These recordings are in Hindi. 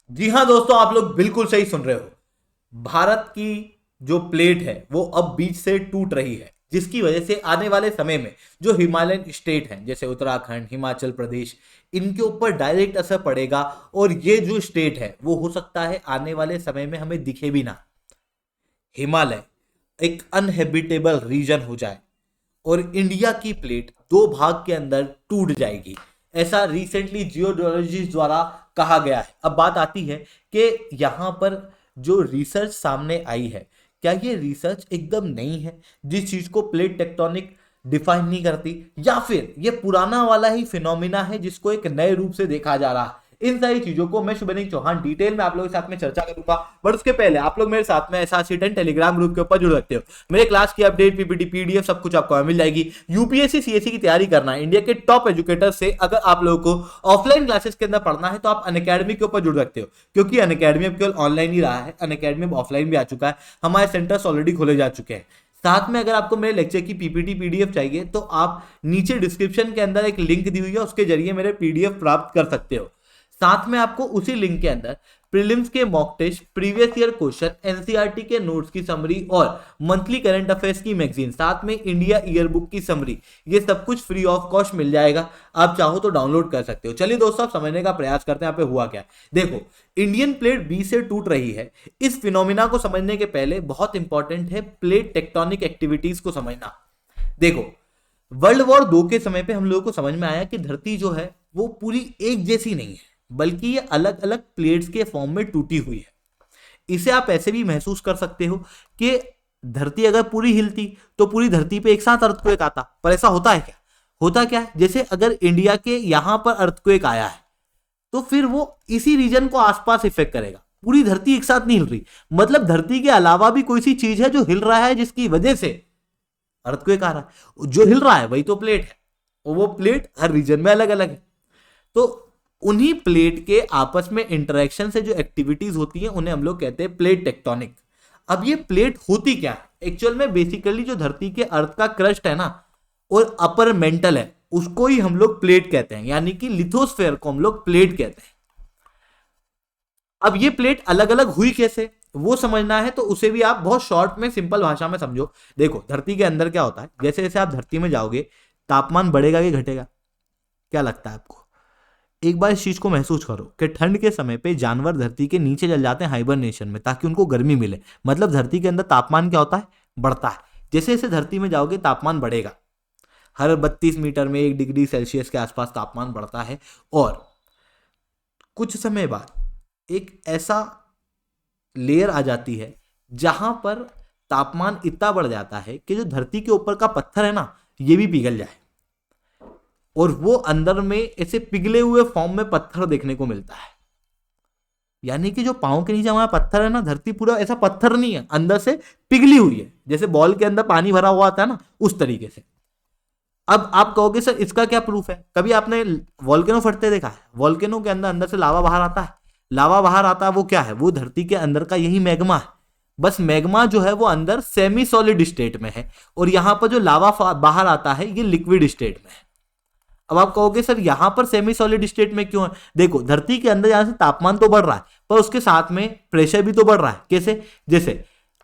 जी हाँ दोस्तों, आप लोग बिल्कुल सही सुन रहे हो। भारत की जो प्लेट है वो अब बीच से टूट रही है, जिसकी वजह से आने वाले समय में जो हिमालयन स्टेट हैं जैसे उत्तराखंड, हिमाचल प्रदेश, इनके ऊपर डायरेक्ट असर पड़ेगा। और ये जो स्टेट है वो हो सकता है आने वाले समय में हमें दिखे भी ना। हिमालय एक अनहेबिटेबल रीजन हो जाए और इंडिया की प्लेट दो भाग के अंदर टूट जाएगी, ऐसा रिसेंटली जियोलॉजिस्ट द्वारा कहा गया है। अब बात आती है कि यहाँ पर जो रिसर्च सामने आई है, क्या ये रिसर्च एकदम नई है जिस चीज को प्लेट टेक्टोनिक डिफाइन नहीं करती, या फिर ये पुराना वाला ही फिनोमिना है जिसको एक नए रूप से देखा जा रहा है। इन सारी चीजों को मैं शुभनीत चौहान डिटेल में आप लोगों के साथ में चर्चा करूंगा। बट उसके पहले आप लोग मेरे साथ में ऐसा सीटेंट टेलीग्राम ग्रुप के ऊपर जुड़ सकते हो। मेरे क्लास की अपडेट, पीपीटी, पीडीएफ सब कुछ आपको मिल जाएगी। यूपीएससी सीएससी की तैयारी करना है इंडिया के टॉप एजुकेटर से, अगर आप लोगों को ऑफलाइन क्लासेस के अंदर पढ़ना है तो आप अनअकैडमी के ऊपर जुड़ सकते हो, क्योंकि अनअकैडमी अब केवल ऑनलाइन ही रहा है, अनअकैडमी अब ऑफलाइन भी आ चुका है। हमारे सेंटर्स ऑलरेडी खोले जा चुके हैं। साथ में अगर आपको मेरे लेक्चर की पीपीटी पीडीएफ चाहिए तो आप नीचे डिस्क्रिप्शन के अंदर एक लिंक दी हुई है, उसके जरिए मेरे पीडीएफ प्राप्त कर सकते हो। साथ में आपको उसी लिंक के अंदर प्रीलिम्स के mock test, previous year question, NCERT के नोट्स की समरी और मंथली करंट अफेयर्स की मैगजीन, साथ में इंडिया ईयर बुक की समरी, ये सब कुछ फ्री ऑफ कॉस्ट मिल जाएगा। आप चाहो तो डाउनलोड कर सकते हो। चलिए दोस्तों, आप समझने का प्रयास करते हैं यहाँ पे हुआ क्या। देखो, इंडियन प्लेट बी से टूट रही है। इस फिनोमिना को समझने के पहले बहुत इंपॉर्टेंट है प्लेट टेक्टोनिक एक्टिविटीज को समझना। देखो, वर्ल्ड वॉर 2 के समय पे हम लोगों को समझ में आया कि धरती जो है वो पूरी एक जैसी नहीं है, बल्कि ये अलग अलग प्लेट्स के फॉर्म में टूटी हुई है। इसे आप ऐसे भी महसूस कर सकते हो कि धरती अगर पूरी हिलती तो पूरी धरती पे एक साथ अर्थक्वेक आता, पर ऐसा होता है क्या? होता क्या है, जैसे अगर इंडिया के यहां पर अर्थक्वेक आया है तो फिर वो इसी रीजन को आसपास इफेक्ट करेगा, पूरी धरती एक साथ नहीं हिल रही। मतलब धरती के अलावा भी कोई सी चीज है जो हिल रहा है, जिसकी वजह से अर्थक्वेक आ रहा है। जो हिल रहा है वही तो प्लेट है, और वो प्लेट हर रीजन में अलग अलग है। तो उन्हीं प्लेट के आपस में इंटरेक्शन से जो एक्टिविटीज होती हैं उन्हें हम लोग कहते हैं प्लेट टेक्टोनिक। अब ये प्लेट होती क्या है एक्चुअल में? बेसिकली जो धरती के अर्थ का क्रस्ट है ना और अपर मेंटल है, उसको ही हम लोग प्लेट कहते हैं, यानी कि लिथोस्फेयर को हम लोग प्लेट कहते हैं। अब ये प्लेट अलग अलग हुई कैसे, वो समझना है तो उसे भी आप बहुत शॉर्ट में सिंपल भाषा में समझो। देखो, धरती के अंदर क्या होता है, जैसे जैसे आप धरती में जाओगे तापमान बढ़ेगा कि घटेगा? क्या लगता है आपको? एक बार इस चीज को महसूस करो कि ठंड के समय पे जानवर धरती के नीचे चल जाते हैं हाइबरनेशन में, ताकि उनको गर्मी मिले। मतलब धरती के अंदर तापमान क्या होता है? बढ़ता है। जैसे जैसे धरती में जाओगे तापमान बढ़ेगा, हर 32 मीटर में 1 डिग्री सेल्सियस के आसपास तापमान बढ़ता है। और कुछ समय बाद एक ऐसा लेयर आ जाती है जहां पर तापमान इतना बढ़ जाता है कि जो धरती के ऊपर का पत्थर है ना, ये भी पिघल जाए, और वो अंदर में ऐसे पिघले हुए फॉर्म में पत्थर देखने को मिलता है। यानी कि जो पांव के नीचे हमारा पत्थर है ना, धरती पूरा ऐसा पत्थर नहीं है, अंदर से पिघली हुई है, जैसे बॉल के अंदर पानी भरा हुआ आता है ना, उस तरीके से। अब आप कहोगे सर इसका क्या प्रूफ है? कभी आपने वॉल्केनो फटते देखा है? वॉल्केनो के अंदर अंदर से लावा बाहर आता है। लावा बाहर आता है, वो क्या है? वो धरती के अंदर का यही मैग्मा है। बस मैग्मा जो है वो अंदर सेमी सॉलिड स्टेट में है, और यहां पर जो लावा बाहर आता है ये लिक्विड स्टेट में है। अब आप कहोगे सर यहां पर सेमी सॉलिड स्टेट में क्यों है? देखो, धरती के अंदर यहां से तापमान तो बढ़ रहा है, पर उसके साथ में प्रेशर भी तो बढ़ रहा है। कैसे? जैसे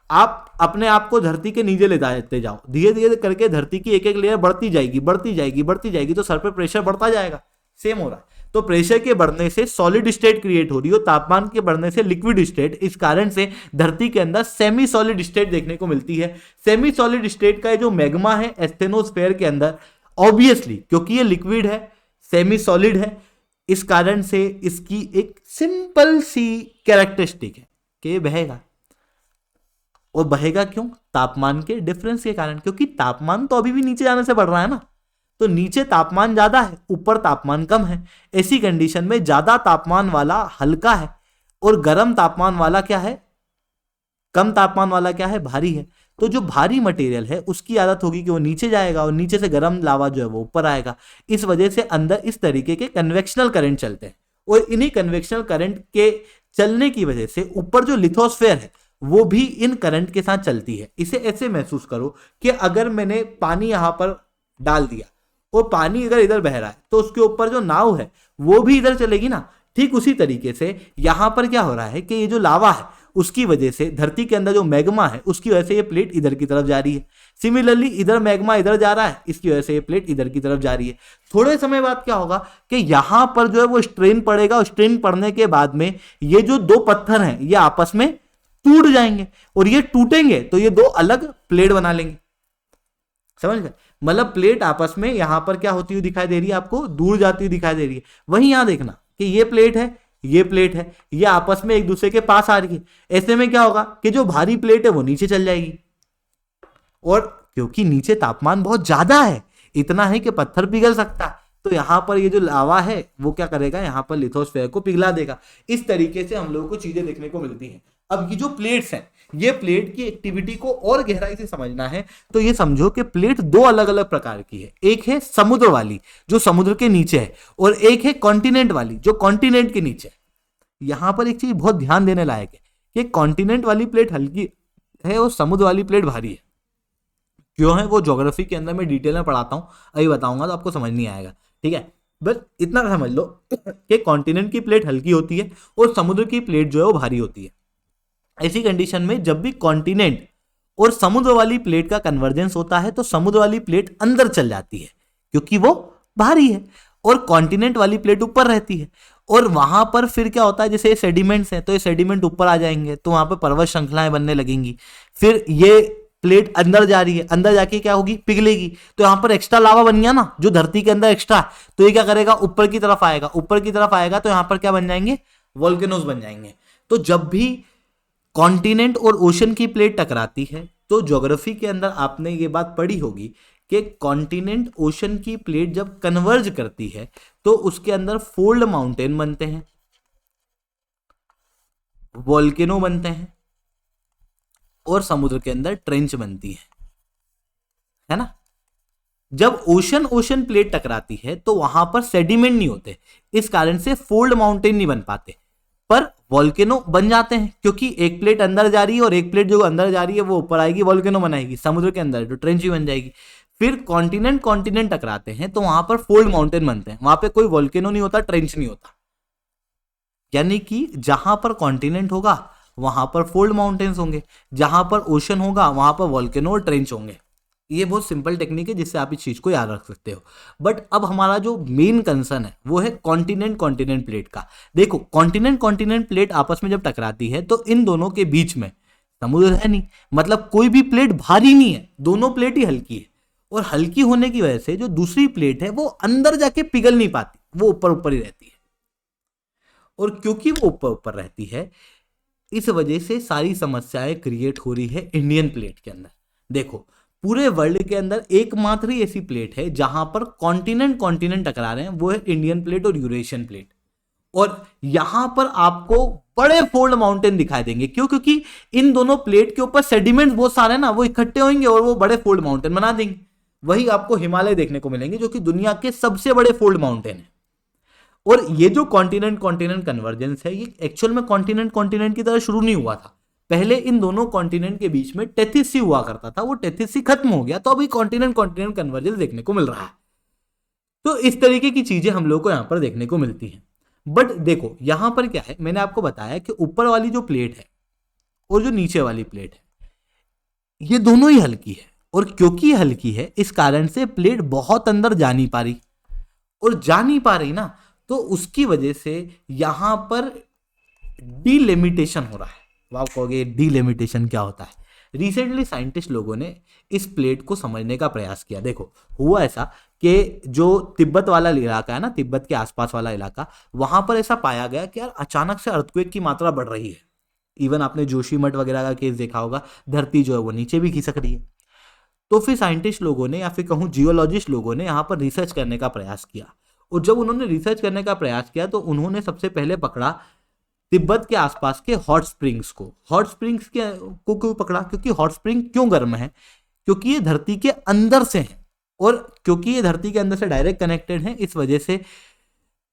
आप अपने आप को धरती के नीचे ले जाते जाओ, धीरे धीरे करके धरती की एक एक लेयर बढ़ती जाएगी, बढ़ती जाएगी, बढ़ती जाएगी, तो सर पे प्रेशर बढ़ता जाएगा। सेम हो रहा है। तो प्रेशर के बढ़ने से सॉलिड स्टेट क्रिएट हो रही हो, तापमान के बढ़ने से लिक्विड स्टेट। इस कारण से धरती के अंदर सेमी सॉलिड स्टेट देखने को मिलती है। सेमी सॉलिड स्टेट का जो मैग्मा है एस्थेनोस्फेयर के अंदर, ऑब्वियसली क्योंकि ये लिक्विड है, सेमी सॉलिड है, इस कारण से इसकी एक सिंपल सी कैरेक्टरिस्टिक है कि बहेगा। और बहेगा क्यों? तापमान के डिफरेंस के कारण, क्योंकि तापमान तो अभी भी नीचे जाने से बढ़ रहा है ना। तो नीचे तापमान ज्यादा है, ऊपर तापमान कम है। ऐसी कंडीशन में ज्यादा तापमान वाला हल्का है, और गर्म तापमान वाला क्या है? कम तापमान वाला क्या है? भारी है। तो जो भारी मटेरियल है उसकी आदत होगी कि वो नीचे जाएगा, और नीचे से गर्म लावा जो है वो ऊपर आएगा। इस वजह से अंदर इस तरीके के कन्वेक्शनल करंट चलते हैं, और इन्हीं कन्वेक्शनल करंट के चलने की वजह से ऊपर जो लिथोस्फेयर है वो भी इन करंट के साथ चलती है। इसे ऐसे महसूस करो कि अगर मैंने पानी यहां पर डाल दिया और पानी अगर इधर बह रहा है तो उसके ऊपर जो नाव है वो भी इधर चलेगी ना, ठीक उसी तरीके से यहां पर क्या हो रहा है कि ये जो लावा है उसकी वजह से धरती के अंदर जो मैग्मा है उसकी वजह से ये प्लेट इधर की तरफ जा रही है। सिमिलरली इधर मैग्मा इधर जा रहा है, इसकी वजह से ये प्लेट इधर की तरफ जा रही है। थोड़े समय बाद क्या होगा कि यहां पर जो है वो स्ट्रेन पड़ेगा, और स्ट्रेन पड़ने के बाद में ये जो दो पत्थर हैं ये आपस में टूट जाएंगे, और ये टूटेंगे तो ये दो अलग प्लेट बना लेंगे। समझ गए? मतलब प्लेट आपस में यहां पर क्या होती हुई दिखाई दे रही है, आपको दूर जाती हुई दिखाई दे रही है। वहीं यहां देखना कि ये प्लेट है, ये प्लेट है, ये आपस में एक दूसरे के पास आ रही है। ऐसे में क्या होगा कि जो भारी प्लेट है वो नीचे चल जाएगी, और क्योंकि नीचे तापमान बहुत ज्यादा है, इतना है कि पत्थर पिघल सकता है, तो यहां पर ये जो लावा है वो क्या करेगा, यहां पर लिथोस्फीयर को पिघला देगा। इस तरीके से हम लोगों को चीजें देखने को मिलती हैं। अब ये जो प्लेट्स हैं, ये प्लेट की एक्टिविटी को और गहराई से समझना है तो ये समझो कि प्लेट दो अलग अलग प्रकार की है। एक है समुद्र वाली जो समुद्र के नीचे है, और एक है कॉन्टिनेंट वाली जो कॉन्टिनेंट के नीचे है। यहां पर एक चीज बहुत ध्यान देने लायक है कि कॉन्टिनेंट वाली प्लेट हल्की है और समुद्र वाली प्लेट भारी है। क्यों है वो ज्योग्राफी के अंदर मैं डिटेल में पढ़ाता हूं, अभी बताऊंगा तो आपको समझ नहीं आएगा, ठीक है। बस इतना समझ लो कि कॉन्टिनेंट की प्लेट हल्की होती है और समुद्र की प्लेट जो है वो भारी होती है। ऐसी कंडीशन में जब भी कॉन्टिनेंट और समुद्र वाली प्लेट का कन्वर्जेंस होता है तो समुद्र वाली प्लेट अंदर चल जाती है क्योंकि वो भारी है, और कॉन्टिनेंट वाली प्लेट ऊपर रहती है। और वहां पर फिर क्या होता है, जैसे ये सेडिमेंट्स हैं तो ये सेडिमेंट ऊपर आ जाएंगे तो वहां पर पर्वत श्रृंखलाएं बनने लगेंगी। फिर ये प्लेट अंदर जा रही है, अंदर जाके क्या होगी, पिघलेगी, तो यहां पर एक्स्ट्रा लावा बन गया ना जो धरती के अंदर एक्स्ट्रा, तो ये क्या करेगा, ऊपर की तरफ आएगा। ऊपर की तरफ आएगा तो यहां पर क्या बन जाएंगे, वोल्केनोज बन जाएंगे। तो जब भी कॉन्टिनेंट और ओशन की प्लेट टकराती है तो ज्योग्राफी के अंदर आपने ये बात पढ़ी होगी कि कॉन्टिनेंट ओशन की प्लेट जब कन्वर्ज करती है तो उसके अंदर फोल्ड माउंटेन बनते हैं, वोल्केनो बनते हैं, और समुद्र के अंदर ट्रेंच बनती है ना। जब ओशन प्लेट टकराती है तो वहां पर सेडिमेंट नहीं होते, इस कारण से फोल्ड माउंटेन नहीं बन पाते, पर वोल्केनो बन जाते हैं क्योंकि एक प्लेट अंदर जा रही है और एक प्लेट जो अंदर जा रही है वो ऊपर आएगी, वोल्केनो बनाएगी। समुद्र के अंदर तो ट्रेंच भी बन जाएगी। फिर कॉन्टिनेंट टकराते हैं तो वहां पर फोल्ड माउंटेन बनते हैं, वहां पे कोई वोल्केनो नहीं होता, ट्रेंच नहीं होता। यानी कि जहां पर कॉन्टिनेंट होगा वहां पर फोल्ड माउंटेन्स होंगे, जहां पर ओशन होगा वहां पर वोल्केनो और ट्रेंच होंगे। ये बहुत सिंपल टेक्निक है जिससे आप इस चीज को याद रख सकते हो। बट अब हमारा जो मेन कंसर्न है वो है कॉन्टिनेंट प्लेट का। देखो कॉन्टिनेंट प्लेट आपस में जब टकराती है तो इन दोनों के बीच में समुद्र है नहीं, मतलब कोई भी प्लेट भारी नहीं है, दोनों प्लेट ही हल्की है। और हल्की होने की वजह से जो दूसरी प्लेट है वो अंदर जाके पिघल नहीं पाती, वो ऊपर ऊपर ही रहती है। और क्योंकि वो ऊपर ऊपर रहती है इस वजह से सारी समस्याएं क्रिएट हो रही है इंडियन प्लेट के अंदर। देखो पूरे वर्ल्ड के अंदर एकमात्र ही ऐसी प्लेट है जहां पर कॉन्टिनेंट टकरा रहे हैं, वो है इंडियन प्लेट और यूरेशियन प्लेट। और यहां पर आपको बड़े फोल्ड माउंटेन दिखाई देंगे। क्यों? क्योंकि इन दोनों प्लेट के ऊपर सेडिमेंट्स बहुत सारे हैं ना, वो इकट्ठे होंगे और वो बड़े फोल्ड माउंटेन बना देंगे। वही आपको हिमालय देखने को मिलेंगे जो कि दुनिया के सबसे बड़े फोल्ड माउंटेन है। और ये जो कॉन्टिनेंट कन्वर्जेंस है ये एक्चुअल में कॉन्टिनेंट की तरह शुरू नहीं हुआ था। पहले इन दोनों कॉन्टिनेंट के बीच में टेथिस सी हुआ करता था, वो टेथिस सी खत्म हो गया, तो अभी कॉन्टिनेंट कन्वर्जेंस देखने को मिल रहा है। तो इस तरीके की चीजें हम लोग को यहां पर देखने को मिलती हैं। बट देखो यहां पर क्या है, मैंने आपको बताया कि ऊपर वाली जो प्लेट है और जो नीचे वाली प्लेट है ये दोनों ही हल्की है, और क्योंकि हल्की है इस कारण से प्लेट बहुत अंदर जा नहीं पा रही, और जा नहीं पा रही ना तो उसकी वजह से यहां पर डीलिमिटेशन हो रहा है। आप कहोगे डीलिमिटेशन क्या होता है? रिसेंटली साइंटिस्ट लोगों ने इस प्लेट को समझने का प्रयास किया। देखो हुआ ऐसा कि जो तिब्बत वाला इलाका है ना, तिब्बत के आसपास वाला इलाका, वहां पर ऐसा पाया गया कि यार अचानक से अर्थक्वेक की मात्रा बढ़ रही है। इवन आपने जोशीमठ वगैरह का केस देखा होगा, धरती जो है वो नीचे भी खिसक रही है। तो फिर साइंटिस्ट लोगों ने या फिर कहूँ जियोलॉजिस्ट लोगों ने यहाँ पर रिसर्च करने का प्रयास किया। और जब उन्होंने रिसर्च करने का प्रयास किया तो उन्होंने सबसे पहले पकड़ा तिब्बत के आसपास के हॉट स्प्रिंग्स को। हॉट स्प्रिंग्स को क्यों पकड़ा? क्योंकि हॉट स्प्रिंग क्यों गर्म है? क्योंकि ये धरती के अंदर से है, और क्योंकि ये धरती के अंदर से डायरेक्ट कनेक्टेड है, इस वजह से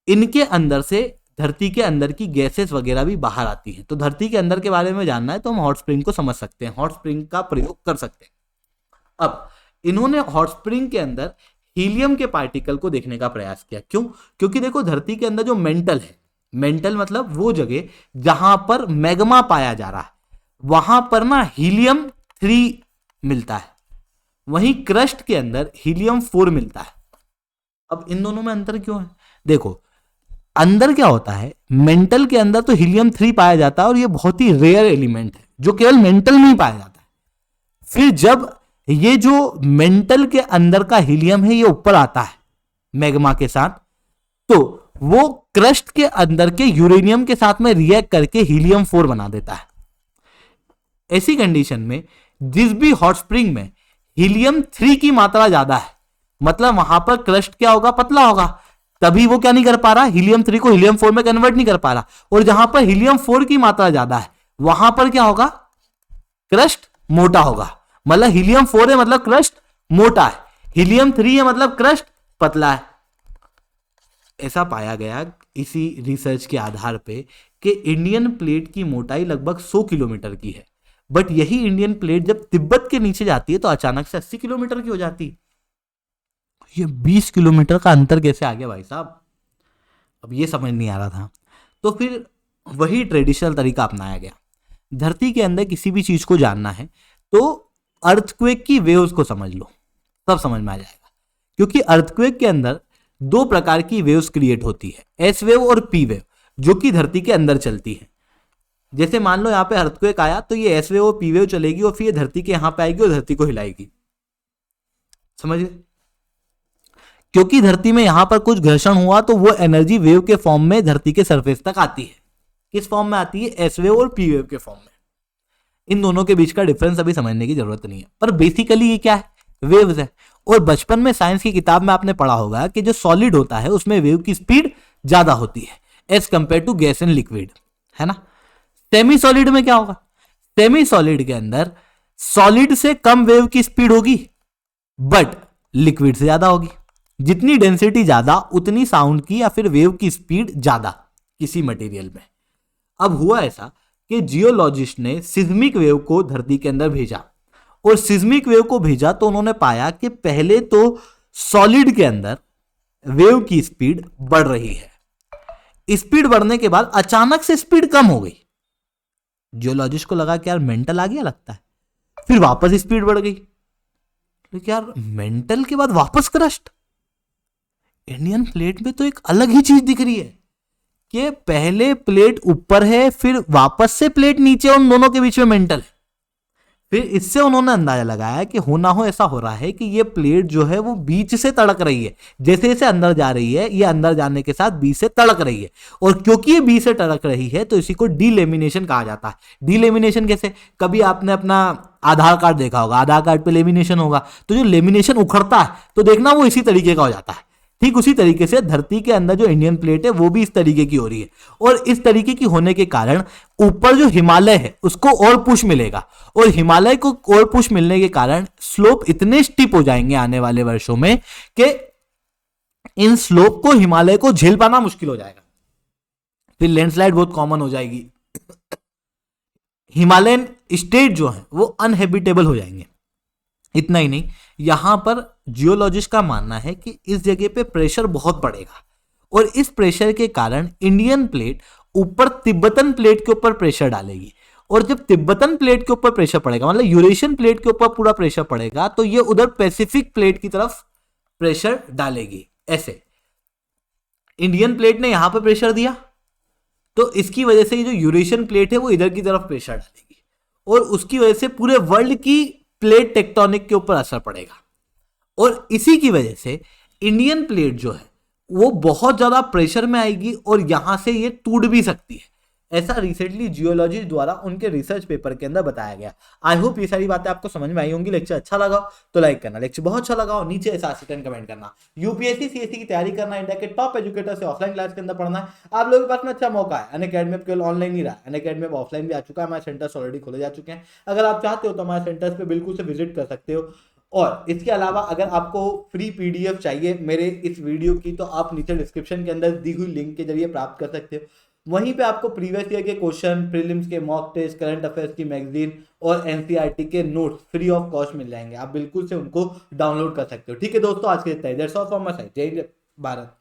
इनके अंदर से धरती के अंदर की गैसेस वगैरह भी बाहर आती हैं। तो धरती के अंदर के बारे में जानना है तो हम हॉट स्प्रिंग को समझ सकते हैं, हॉट स्प्रिंग का प्रयोग कर सकते हैं। अब इन्होंने हॉट स्प्रिंग के अंदर हीलियम के पार्टिकल को देखने का प्रयास किया। क्यों? क्योंकि देखो धरती के अंदर जो मेंटल है, मेंटल मतलब वो जगह जहां पर मैग्मा पाया जा रहा है, वहां पर ना हीलियम 3 मिलता है, वहीं क्रस्ट के अंदर हीलियम 4 मिलता है। अब इन दोनों में अंतर क्यों है? देखो, अंदर क्या होता है, मेंटल के अंदर तो हीलियम 3 पाया जाता है और ये बहुत ही रेयर एलिमेंट है जो केवल मेंटल में ही पाया जाता है। फिर जब ये जो मेंटल के अंदर का हीलियम है ये ऊपर आता है मैग्मा के साथ, तो वो क्रस्ट के अंदर के यूरेनियम के साथ में रिएक्ट करके हीलियम 4 बना देता है। ऐसी कंडीशन में जिस भी हॉट स्प्रिंग में हीलियम 3 की मात्रा ज्यादा है, मतलब वहां पर क्रस्ट क्या होगा, पतला होगा, तभी वो क्या नहीं कर पा रहा, हीलियम 3 को हीलियम 4 में कन्वर्ट नहीं कर पा रहा। और जहां पर हीलियम 4 की मात्रा ज्यादा है वहां पर क्या होगा, क्रस्ट मोटा होगा। मतलब हीलियम 4 है मतलब क्रस्ट मोटा है, हीलियम 3 है मतलब क्रस्ट पतला है। ऐसा पाया गया इसी रिसर्च के आधार पे कि इंडियन प्लेट की मोटाई लगभग 100 किलोमीटर की है, बट यही इंडियन प्लेट जब तिब्बत के नीचे जाती है तो अचानक से 80 किलोमीटर की हो जाती है। ये 20 किलोमीटर का अंतर कैसे आ गया भाई साहब, अब ये समझ नहीं आ रहा था। तो फिर वही ट्रेडिशनल तरीका अपनाया गया। धरती के अंदर किसी भी चीज को जानना है तो अर्थक्वेक की वेव्स को समझ लो, तब समझ में आ जाएगा। क्योंकि अर्थक्वेक के अंदर 2 प्रकार की वेव्स क्रिएट होती है, एस वेव और पी वेव, जो कि धरती के अंदर चलती है। जैसे मान लो यहाँ पे अर्थक्वेक आया तो ये एस वेव और पी वेव चलेगी और फिर ये धरती के यहां पे आएगी और धरती को हिलाएगी, समझिए। क्योंकि धरती में यहां पर कुछ घर्षण हुआ तो वो एनर्जी वेव के फॉर्म में धरती के सरफेस तक आती है। किस फॉर्म में आती है, एस वेव और पी वेव के फॉर्म में। इन दोनों के बीच का डिफरेंस अभी समझने की जरूरत नहीं है, पर बेसिकली ये क्या है, वेव्स है। और बचपन में साइंस की किताब में आपने पढ़ा होगा कि जो सॉलिड होता है उसमें वेव की स्पीड ज्यादा होती है as compare to gas and liquid, है ना। सेमी सॉलिड में क्या होगा, सेमी सॉलिड के अंदर सॉलिड से कम वेव की स्पीड होगी बट लिक्विड से ज्यादा होगी। जितनी डेंसिटी ज्यादा उतनी साउंड की या फिर वेव की स्पीड ज्यादा किसी मटेरियल में। अब हुआ ऐसा कि जियोलॉजिस्ट ने सिज्मिक वेव को धरती के अंदर भेजा और सिज्मिक वेव को भेजा तो उन्होंने पाया कि पहले तो सॉलिड के अंदर वेव की स्पीड बढ़ रही है, स्पीड बढ़ने के बाद अचानक से स्पीड कम हो गई। जियोलॉजिस्ट को लगा कि यार मेंटल आ गया लगता है, फिर वापस स्पीड बढ़ गई। तो यार मेंटल के बाद वापस क्रस्ट, इंडियन प्लेट में तो एक अलग ही चीज दिख रही है कि पहले प्लेट ऊपर है फिर वापस से प्लेट नीचे, उन दोनों के बीच में मेंटल है। फिर इससे उन्होंने अंदाजा लगाया कि हो ना हो ऐसा हो रहा है कि ये प्लेट जो है वो बीच से तड़क रही है, जैसे जैसे अंदर जा रही है ये अंदर जाने के साथ बीच से तड़क रही है। और क्योंकि ये बीच से तड़क रही है तो इसी को डीलेमिनेशन कहा जाता है। डीलेमिनेशन कैसे, कभी आपने अपना आधार कार्ड देखा होगा, आधार कार्ड पे लेमिनेशन होगा तो जो लेमिनेशन उखड़ता है तो देखना वो इसी तरीके का हो जाता है। ठीक उसी तरीके से धरती के अंदर जो इंडियन प्लेट है वो भी इस तरीके की हो रही है और इस तरीके की होने के कारण ऊपर जो हिमालय है उसको और पुश मिलेगा और हिमालय को और पुश मिलने के कारण स्लोप इतने स्टीप हो जाएंगे आने वाले वर्षों में कि इन स्लोप को हिमालय को झेल पाना मुश्किल हो जाएगा। फिर लैंडस्लाइड बहुत कॉमन हो जाएगी, हिमालयन स्टेट जो है वो अनहेबिटेबल हो जाएंगे। इतना ही नहीं, यहां पर जियोलॉजिस्ट का मानना है कि इस जगह पे प्रेशर बहुत बढ़ेगा और इस प्रेशर के कारण इंडियन प्लेट ऊपर तिब्बतन प्लेट के ऊपर प्रेशर डालेगी और जब तिब्बतन प्लेट के ऊपर प्रेशर पड़ेगा मतलब यूरेशियन प्लेट के ऊपर पूरा प्रेशर पड़ेगा तो ये उधर पैसिफिक प्लेट की तरफ प्रेशर डालेगी। ऐसे इंडियन प्लेट ने यहां पर प्रेशर दिया तो इसकी वजह से ये जो यूरेशियन प्लेट है वो इधर की तरफ प्रेशर डालेगी और उसकी वजह से पूरे वर्ल्ड की प्लेट टेक्टोनिक के ऊपर असर पड़ेगा और इसी की वजह से इंडियन प्लेट जो है वो बहुत ज्यादा प्रेशर में आएगी और यहां से ये टूट भी सकती है। ऐसा रिसेंटली जियोलॉजी द्वारा उनके रिसर्च पेपर के अंदर बताया गया। आई होप ये सारी बातें आपको समझ में आई होंगी। लेक्चर अच्छा लगा तो लाइक करना, लेक्चर बहुत अच्छा लगा हो नीचे ऐसा 10 कमेंट करना। यूपीएससी सीएससी की तैयारी करना, इंडिया के टॉप एजुकेटर से ऑफलाइन क्लास के अंदर पढ़ना है, आप लोगों के पास में अच्छा मौका है। अनअकैडमी में केवल ऑनलाइन ही रहा, अनअकैडमी में ऑफलाइन भी आ चुका है, हमारे सेंटर्स ऑलरेडी खोले जा चुके हैं। अगर आप चाहते हो तो हमारे सेंटर्स पे बिल्कुल से विजिट कर सकते हो। और इसके अलावा अगर आपको फ्री पीडीएफ चाहिए मेरे इस वीडियो की तो आप नीचे डिस्क्रिप्शन के अंदर दी हुई लिंक के जरिए प्राप्त कर सकते हो। वहीं पे आपको प्रीवियस ईयर के क्वेश्चन, प्रीलिम्स के मॉक टेस्ट, करंट अफेयर्स की मैगजीन और एनसीईआरटी के नोट्स फ्री ऑफ कॉस्ट मिल जाएंगे। आप बिल्कुल से उनको डाउनलोड कर सकते हो। ठीक है दोस्तों, आज के लिए that's all from my side. जय भारत।